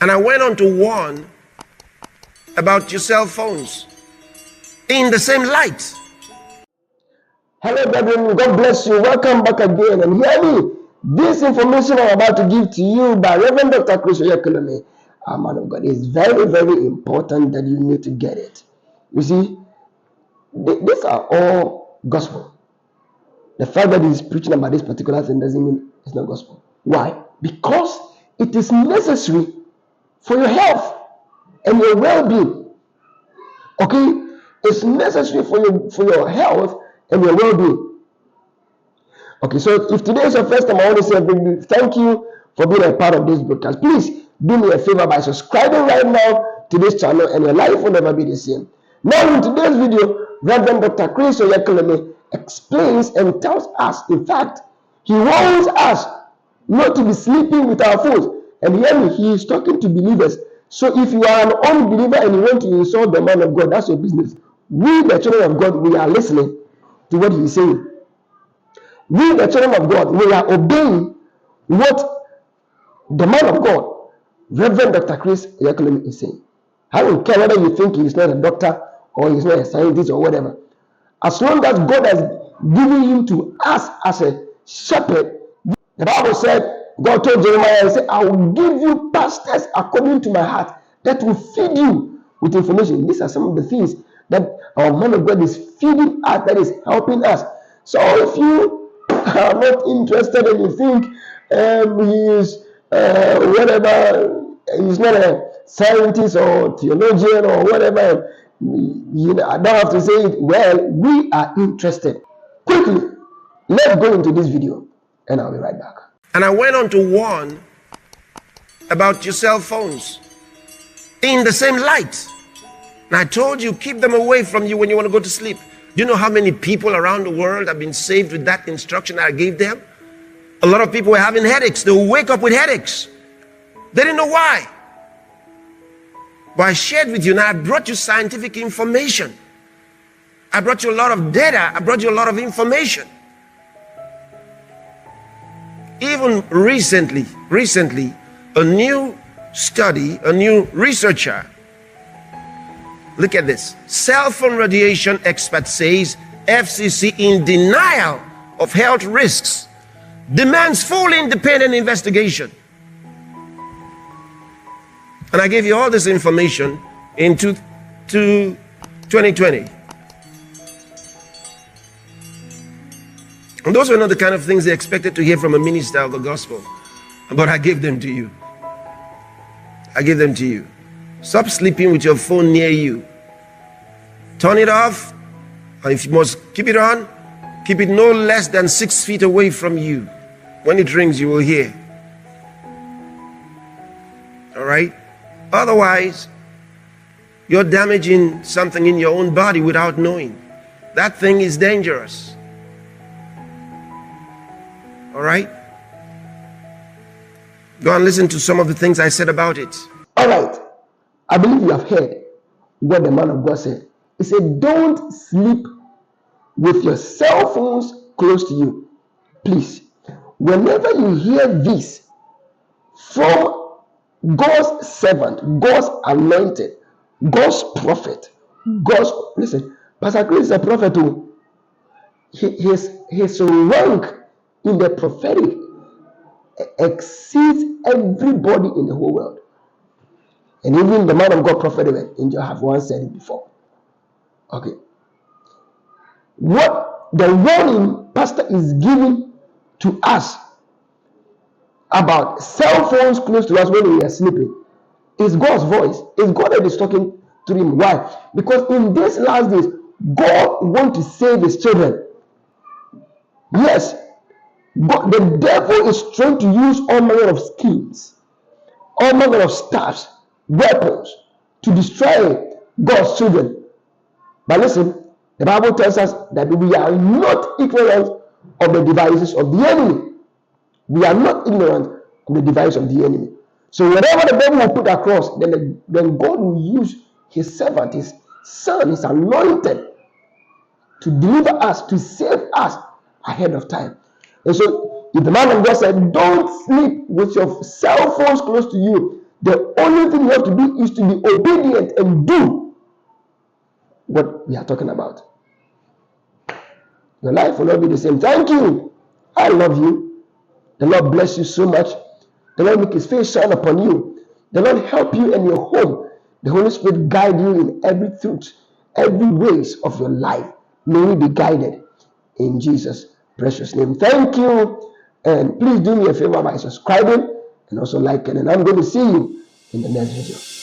And I went on to warn about your cell phones in the same light. Hello, brethren. God bless you. Welcome back again. And hear me. This information I'm about to give to you by Reverend Dr. Chris Oyekolome, a man of God, is very, very important that you need to get it. You see, these are all gospel. The fact that he's preaching about this particular thing doesn't mean it's not gospel. Why? Because it is necessary for your health and your well-being. Okay? It's necessary for your health and your well-being. Okay, so if today is your first time, I want to say thank you for being a part of this broadcast. Please do me a favor by subscribing right now to this channel, and your life will never be the same. Now, in today's video, Reverend Dr. Chris Oyekolome explains and tells us, in fact, he warns us not to be sleeping with our phones. And hear me, he is talking to believers. So if you are an unbeliever and you want to insult the man of God, that's your business. We, the children of God, we are listening to what he is saying. We, the children of God, we are obeying what the man of God, Reverend Dr. Chris Oyekolome, is saying. I don't care whether you think he is not a doctor or he is not a scientist or whatever. As long as God has given him to us as a shepherd, the Bible said, God told Jeremiah, he said, I will give you pastors according to my heart that will feed you with information. These are some of the things that our man of God is feeding us, that is helping us. So if you are not interested and you think he is whatever, he's not a scientist or theologian or whatever, I don't have to say it. Well, we are interested. Quickly, let's go into this video and I'll be right back. And I went on to warn about your cell phones in the same light. And I told you, keep them away from you when you want to go to sleep. Do you know how many people around the world have been saved with that instruction I gave them? A lot of people were having headaches. They will wake up with headaches. They didn't know why. But I shared with you, and I brought you scientific information. I brought you a lot of data. I brought you a lot of information. Even recently, a new study, a new researcher, look at this. Cell phone radiation expert says FCC in denial of health risks, demands full independent investigation. And I gave you all this information in 2020. And those were not the kind of things they expected to hear from a minister of the gospel. But I gave them to you. I gave them to you. Stop sleeping with your phone near you. Turn it off. And if you must keep it on, keep it no less than 6 feet away from you. When it rings, you will hear. All right? Otherwise, you're damaging something in your own body without knowing. That thing is dangerous. All right? Go and listen to some of the things I said about it. All right. I believe you have heard what the man of God said. He said, don't sleep with your cell phones close to you. Please, whenever you hear this from God's servant, God's anointed, God's prophet, listen, Pastor Chris is a prophet too. His rank in the prophetic exceeds everybody in the whole world. And even the man of God, prophet Angel, have once said it before. Okay. What the warning pastor is giving to us about cell phones close to us when we are sleeping is God's voice. It's God that is talking to him. Why? Because in these last days, God wants to save his children. Yes, but the devil is trying to use all manner of schemes, all manner of staffs, weapons to destroy God's children. But listen, the Bible tells us that we are not ignorant of the devices of the enemy. We are not ignorant of the device of the enemy. So whatever the devil will put across, then God will use his servant, his son, his anointed, to deliver us, to save us ahead of time. And so if the man of God said, don't sleep with your cell phones close to you, The only thing you have to do is to be obedient and do what we are talking about. Your life will not be the same. Thank you. I love you. The Lord bless you so much. The Lord make his face shine upon you. The Lord help you in your home. The Holy Spirit guide you in every truth, every ways of your life. May we be guided in Jesus' precious name. Thank you. And please do me a favor by subscribing and also liking. And I'm going to see you in the next video.